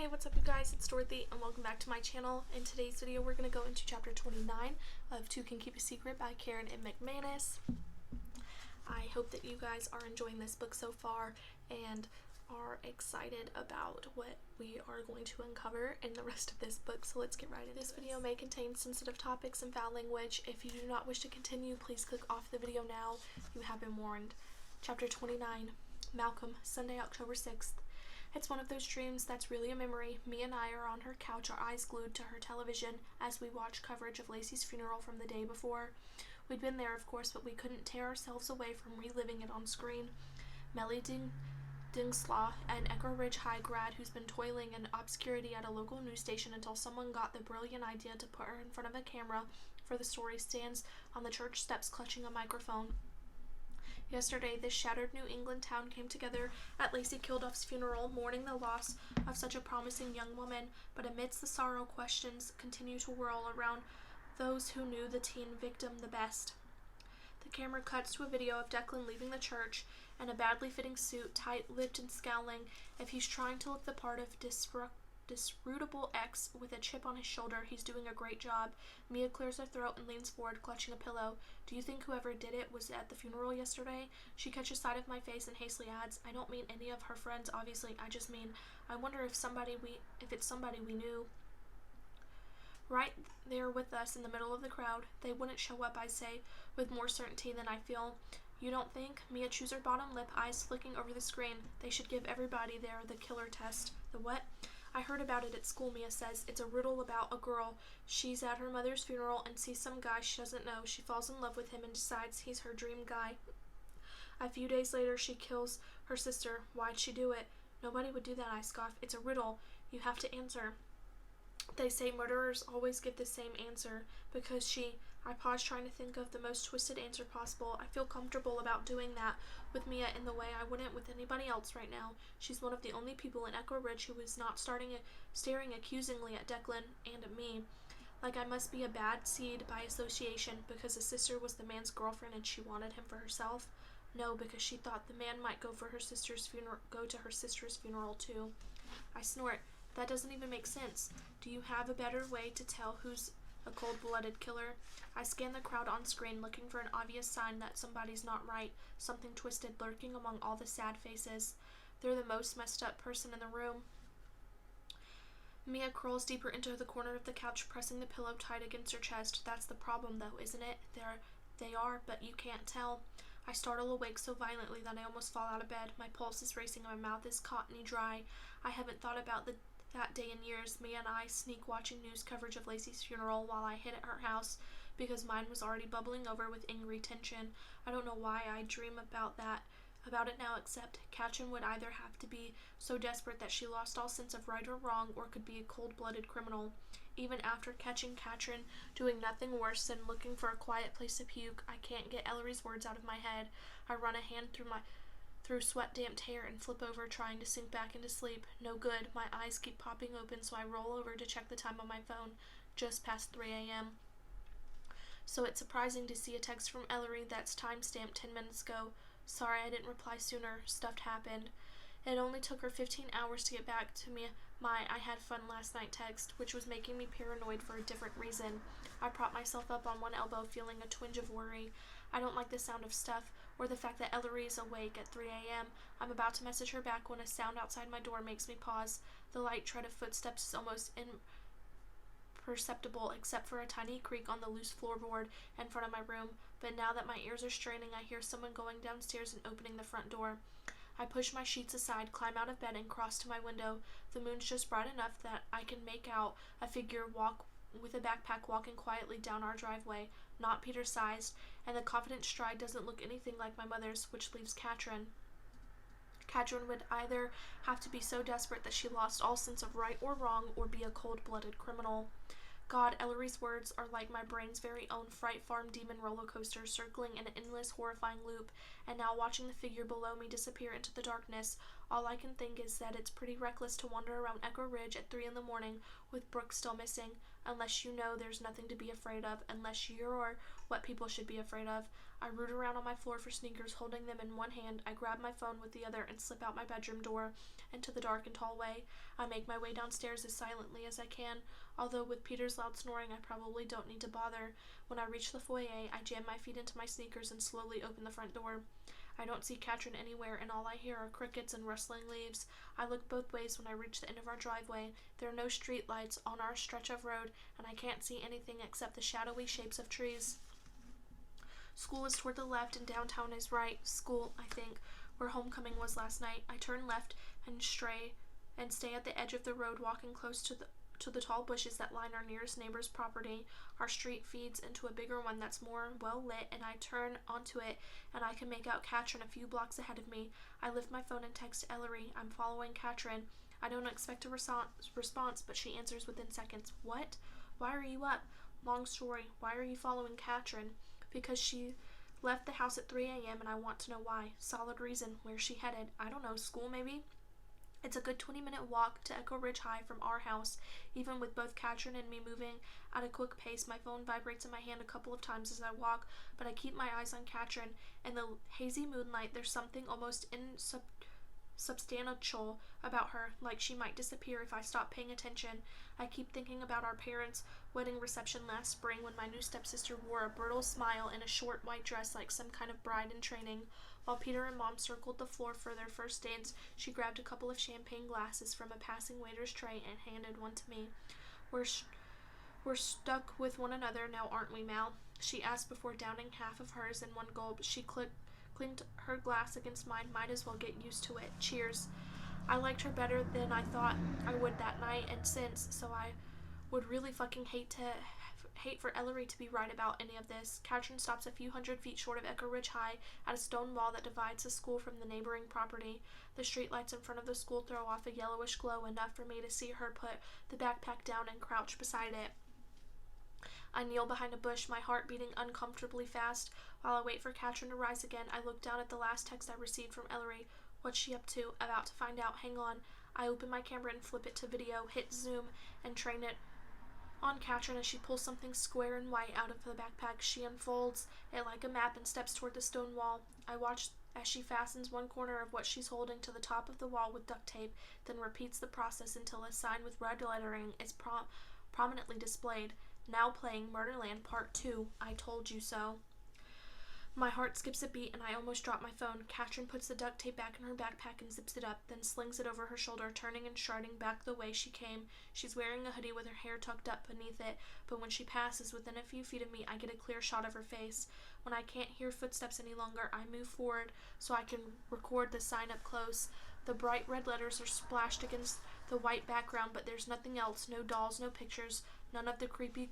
Hey, what's up you guys, it's Dorothy and welcome back to my channel. In today's video we're going to go into chapter 29 of Two Can Keep a Secret by Karen and McManus. I hope that you guys are enjoying this book so far and are excited about what we are going to uncover in the rest of this book, so let's get right into this. This video may contain sensitive topics and foul language. If you do not wish to continue, please click off the video now. You have been warned. Chapter 29, Malcolm, Sunday, October 6th. It's one of those dreams that's really a memory. Me and I are on her couch, our eyes glued to her television as we watch coverage of Lacey's funeral from the day before. We'd been there, of course, but we couldn't tear ourselves away from reliving it on screen. Melly Dingslaw, an Echo Ridge High grad who's been toiling in obscurity at a local news station until someone got the brilliant idea to put her in front of a camera for the story, stands on the church steps clutching a microphone. Yesterday, this shattered New England town came together at Lacey Kilduff's funeral, mourning the loss of such a promising young woman, but amidst the sorrow, questions continue to whirl around those who knew the teen victim the best. The camera cuts to a video of Declan leaving the church in a badly fitting suit, tight-lipped and scowling. If he's trying to look the part of disreputable ex with a chip on his shoulder, he's doing a great job. Mia clears her throat and leans forward, clutching a pillow. Do you think whoever did it was at the funeral yesterday? She catches sight of my face and hastily adds, I don't mean any of her friends, obviously. I just mean, I wonder if it's somebody we knew. Right there with us in the middle of the crowd. They wouldn't show up, I say, with more certainty than I feel. You don't think? Mia chews her bottom lip, eyes flicking over the screen. They should give everybody there the killer test. The what? I heard about it at school, Mia says. It's a riddle about a girl. She's at her mother's funeral and sees some guy she doesn't know. She falls in love with him and decides he's her dream guy. A few days later, she kills her sister. Why'd she do it? Nobody would do that, I scoff. It's a riddle. You have to answer. They say murderers always give the same answer. Because I pause, trying to think of the most twisted answer possible. I feel comfortable about doing that with Mia in the way I wouldn't with anybody else right now. She's one of the only people in Echo Ridge who is not staring accusingly at Declan and at me, like I must be a bad seed by association because the sister was the man's girlfriend and she wanted him for herself. No, because she thought the man might go to her sister's funeral too. I snort. That doesn't even make sense. Do you have a better way to tell who's a cold-blooded killer? I scan the crowd on screen, looking for an obvious sign that somebody's not right, something twisted lurking among all the sad faces. They're the most messed up person in the room. Mia crawls deeper into the corner of the couch, pressing the pillow tight against her chest. That's the problem, though, isn't it? They are, but you can't tell. I startle awake so violently that I almost fall out of bed. My pulse is racing and my mouth is cottony dry. I haven't thought about that day in years. Mia and I sneak watching news coverage of Lacey's funeral while I hid at her house because mine was already bubbling over with angry tension. I don't know why I dream about it now, except Katrin would either have to be so desperate that she lost all sense of right or wrong, or could be a cold-blooded criminal. Even after catching Katrin doing nothing worse than looking for a quiet place to puke, I can't get Ellery's words out of my head. I run a hand through sweat-damped hair and flip over, trying to sink back into sleep. No good. My eyes keep popping open, so I roll over to check the time on my phone. Just past 3 a.m. So it's surprising to see a text from Ellery that's time-stamped 10 minutes ago. Sorry I didn't reply sooner. Stuff happened. It only took her 15 hours to get back to me my I had fun last night text, which was making me paranoid for a different reason. I prop myself up on one elbow, feeling a twinge of worry. I don't like the sound of stuff, or the fact that Ellery is awake at 3 a.m. I'm about to message her back when a sound outside my door makes me pause. The light tread of footsteps is almost imperceptible, except for a tiny creak on the loose floorboard in front of my room. But now that my ears are straining, I hear someone going downstairs and opening the front door. I push my sheets aside, climb out of bed, and cross to my window. The moon's just bright enough that I can make out a figure with a backpack walking quietly down our driveway, not Peter-sized, and the confident stride doesn't look anything like my mother's, which leaves Katrin. Katrin would either have to be so desperate that she lost all sense of right or wrong, or be a cold-blooded criminal. God, Ellery's words are like my brain's very own Fright Farm demon roller coaster, circling in an endless, horrifying loop, and now watching the figure below me disappear into the darkness. All I can think is that it's pretty reckless to wander around Echo Ridge at 3 a.m. with Brooke still missing, unless you know there's nothing to be afraid of, unless you're what people should be afraid of. I root around on my floor for sneakers, holding them in one hand. I grab my phone with the other and slip out my bedroom door into the dark and hallway. I make my way downstairs as silently as I can, although with Peter's loud snoring I probably don't need to bother. When I reach the foyer, I jam my feet into my sneakers and slowly open the front door. I don't see Katrin anywhere, and all I hear are crickets and rustling leaves. I look both ways when I reach the end of our driveway. There are no street lights on our stretch of road, and I can't see anything except the shadowy shapes of trees. School is toward the left and downtown is right. School, I think, where homecoming was last night. I turn left and stay at the edge of the road, walking close to the tall bushes that line our nearest neighbor's property. Our street feeds into a bigger one that's more well lit, and I turn onto it and I can make out Katrin a few blocks ahead of me. I lift my phone and text Ellery. I'm following Katrin. I don't expect a response, but she answers within seconds. What? Why are you up? Long story. Why are you following Katrin? Because she left the house at 3 a.m. and I want to know why. Solid reason. Where's she headed? I don't know. School maybe? It's a good 20-minute walk to Echo Ridge High from our house. Even with both Katrin and me moving at a quick pace, my phone vibrates in my hand a couple of times as I walk, but I keep my eyes on Katrin. In the hazy moonlight, there's something almost insubstantial about her, like she might disappear if I stop paying attention. I keep thinking about our parents' wedding reception last spring when my new stepsister wore a brittle smile and a short white dress like some kind of bride in training. While Peter and Mom circled the floor for their first dance, she grabbed a couple of champagne glasses from a passing waiter's tray and handed one to me. We're stuck with one another now, aren't we, Mal? She asked before downing half of hers in one gulp. She clinked her glass against mine. Might as well get used to it. Cheers. I liked her better than I thought I would that night and since, so I would really fucking hate for Ellery to be right about any of this. Katrin stops a few hundred feet short of Echo Ridge High at a stone wall that divides the school from the neighboring property. The streetlights in front of the school throw off a yellowish glow, enough for me to see her put the backpack down and crouch beside it. I kneel behind a bush, my heart beating uncomfortably fast. While I wait for Katrin to rise again, I look down at the last text I received from Ellery. What's she up to? About to find out. Hang on. I open my camera and flip it to video, hit zoom, and train it on Katrin as she pulls something square and white out of the backpack. She unfolds it like a map and steps toward the stone wall. I watch as she fastens one corner of what she's holding to the top of the wall with duct tape, then repeats the process until a sign with red lettering is prominently displayed. Now playing Murderland Part 2. I told you so. My heart skips a beat and I almost drop my phone. Katrin puts the duct tape back in her backpack and zips it up, then slings it over her shoulder, turning and striding back the way she came. She's wearing a hoodie with her hair tucked up beneath it, but when she passes within a few feet of me, I get a clear shot of her face. When I can't hear footsteps any longer, I move forward so I can record the sign up close. The bright red letters are splashed against the white background, but there's nothing else. No dolls, no pictures, none of the creepy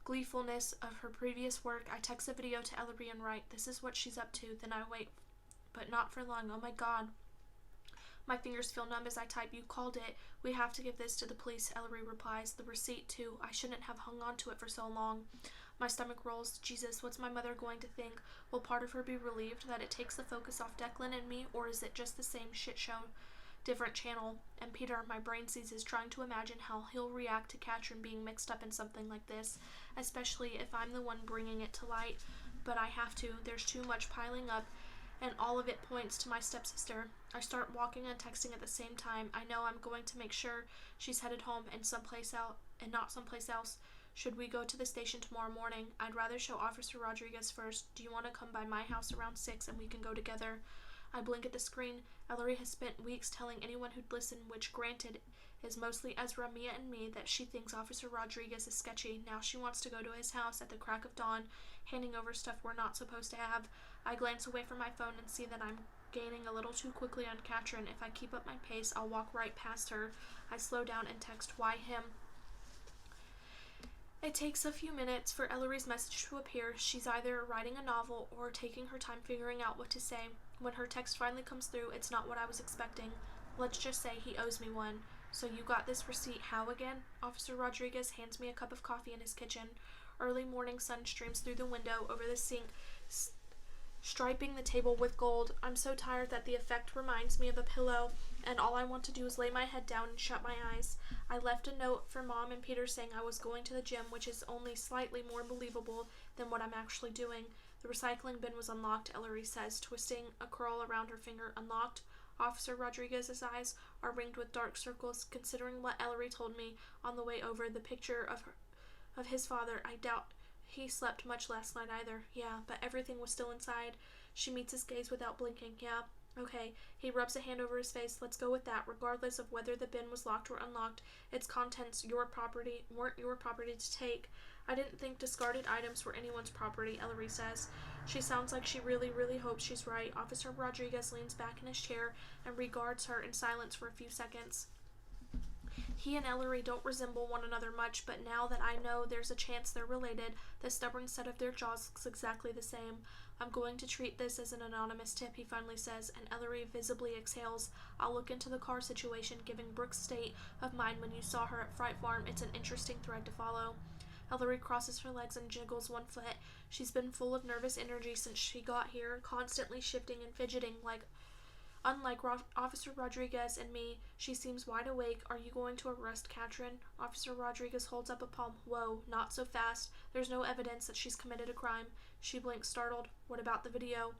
gleefulness of her previous work. I text a video to Ellery and write, this is what she's up to. Then I wait, but not for long. Oh my god. My fingers feel numb as I type, you called it. We have to give this to the police, Ellery replies. The receipt, too. I shouldn't have hung on to it for so long. My stomach rolls. Jesus, what's my mother going to think? Will part of her be relieved that it takes the focus off Declan and me, or is it just the same shit show? Different channel. And Peter, my brain seizes, trying to imagine how he'll react to Katrin being mixed up in something like this, especially if I'm the one bringing it to light. But I have to. There's too much piling up, and all of it points to my stepsister. I start walking and texting at the same time. I know I'm going to make sure she's headed home and not someplace else. Should we go to the station tomorrow morning? I'd rather show Officer Rodriguez first. Do you want to come by my house around 6 and we can go together? I blink at the screen. Ellery has spent weeks telling anyone who'd listen, which granted is mostly Ezra, Mia, and me, that she thinks Officer Rodriguez is sketchy. Now she wants to go to his house at the crack of dawn, handing over stuff we're not supposed to have. I glance away from my phone and see that I'm gaining a little too quickly on Katrin. If I keep up my pace, I'll walk right past her. I slow down and text, why him? It takes a few minutes for Ellery's message to appear. She's either writing a novel or taking her time figuring out what to say. When her text finally comes through, it's not what I was expecting. Let's just say he owes me one. So you got this receipt, how again? Officer Rodriguez hands me a cup of coffee in his kitchen. Early morning sun streams through the window over the sink, striping the table with gold. I'm so tired that the effect reminds me of a pillow, and all I want to do is lay my head down and shut my eyes. I left a note for Mom and Peter saying I was going to the gym, which is only slightly more believable than what I'm actually doing. The recycling bin was unlocked, Ellery says, twisting a curl around her finger. Unlocked? Officer Rodriguez's eyes are ringed with dark circles. Considering what Ellery told me on the way over, the picture of his father, I doubt he slept much last night either. Yeah, but everything was still inside. She meets his gaze without blinking. Yeah, okay. He rubs a hand over his face. Let's go with that. Regardless of whether the bin was locked or unlocked, its contents weren't your property to take. I didn't think discarded items were anyone's property, Ellery says. She sounds like she really, really hopes she's right. Officer Rodriguez leans back in his chair and regards her in silence for a few seconds. He and Ellery don't resemble one another much, but now that I know there's a chance they're related, the stubborn set of their jaws looks exactly the same. I'm going to treat this as an anonymous tip, he finally says, and Ellery visibly exhales. I'll look into the car situation, given Brooke's state of mind when you saw her at Fright Farm. It's an interesting thread to follow. Ellery crosses her legs and jiggles one foot. She's been full of nervous energy since she got here, constantly shifting and fidgeting. Unlike Officer Rodriguez and me, she seems wide awake. Are you going to arrest Katrin? Officer Rodriguez holds up a palm. Whoa, not so fast. There's no evidence that she's committed a crime. She blinks, startled. What about the video?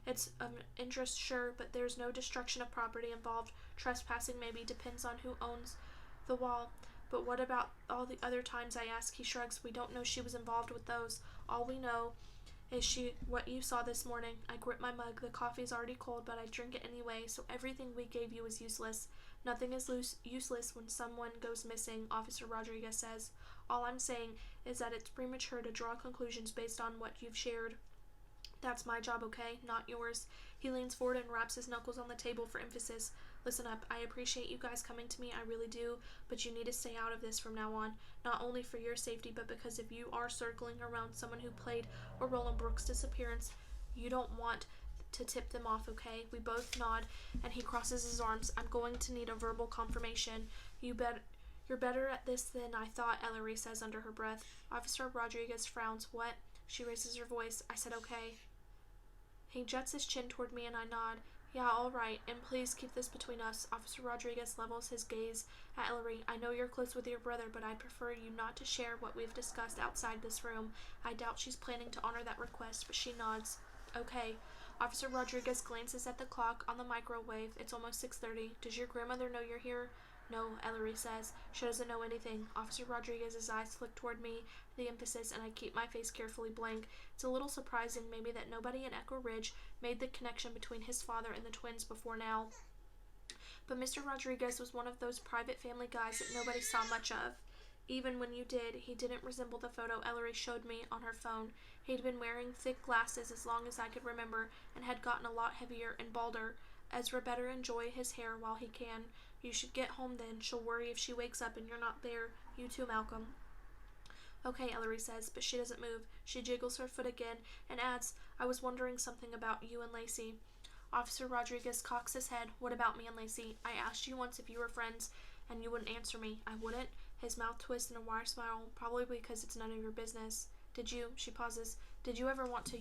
It's of interest, sure, but there's no destruction of property involved. Trespassing maybe, depends on who owns the wall. But what about all the other times, I ask? He shrugs. We don't know she was involved with those. All we know is what you saw this morning. I grip my mug. The coffee's already cold, but I drink it anyway, so everything we gave you is useless. Nothing is useless when someone goes missing, Officer Rodriguez says. All I'm saying is that it's premature to draw conclusions based on what you've shared. That's my job, okay? Not yours. He leans forward and raps his knuckles on the table for emphasis. Listen up, I appreciate you guys coming to me, I really do, but you need to stay out of this from now on, not only for your safety, but because if you are circling around someone who played a role in Brooke's disappearance, you don't want to tip them off, okay? We both nod, and he crosses his arms. I'm going to need a verbal confirmation. You're better at this than I thought, Ellery says under her breath. Officer Rodriguez frowns. What? She raises her voice. I said okay. He juts his chin toward me and I nod. Yeah, all right, and please keep this between us. Officer Rodriguez levels his gaze at Ellery. I know you're close with your brother, but I'd prefer you not to share what we've discussed outside this room. I doubt she's planning to honor that request, but she nods. Okay. Officer Rodriguez glances at the clock on the microwave. It's almost 6:30. Does your grandmother know you're here? No, Ellery says. She doesn't know anything. Officer Rodriguez's eyes flick toward me, the emphasis, and I keep my face carefully blank. It's a little surprising, maybe, that nobody in Echo Ridge made the connection between his father and the twins before now. But Mr. Rodriguez was one of those private family guys that nobody saw much of. Even when you did, he didn't resemble the photo Ellery showed me on her phone. He'd been wearing thick glasses as long as I could remember, and had gotten a lot heavier and balder. Ezra better enjoy his hair while he can. You should get home then. She'll worry if she wakes up and you're not there. You too, Malcolm. Okay, Ellery says, but she doesn't move. She jiggles her foot again and adds, I was wondering something about you and Lacey. Officer Rodriguez cocks his head. What about me and Lacey? I asked you once if you were friends, and you wouldn't answer me. I wouldn't? His mouth twists in a wide smile, probably because it's none of your business. Did you? She pauses. Did you ever want to,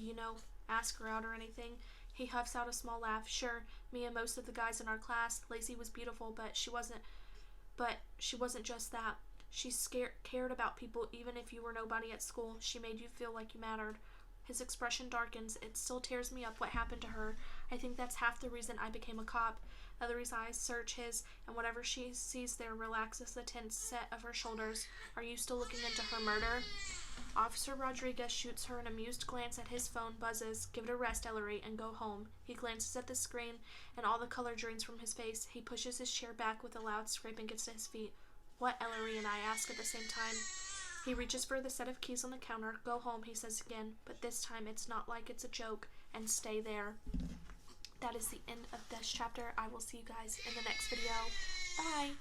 ask her out or anything? He huffs out a small laugh. Sure, me and most of the guys in our class. Lacey was beautiful, but she wasn't just that. She cared about people even if you were nobody at school. She made you feel like you mattered. His expression darkens. It still tears me up what happened to her. I think that's half the reason I became a cop. Ellery's eyes search his, and whatever she sees there relaxes the tense set of her shoulders. Are you still looking into her murder? Officer Rodriguez shoots her an amused glance at his phone, buzzes. Give it a rest, Ellery, and go home. He glances at the screen, and all the color drains from his face. He pushes his chair back with a loud scrape and gets to his feet. What, Ellery and I ask at the same time. He reaches for the set of keys on the counter. Go home, he says again, but this time it's not like it's a joke, and stay there. That is the end of this chapter. I will see you guys in the next video. Bye!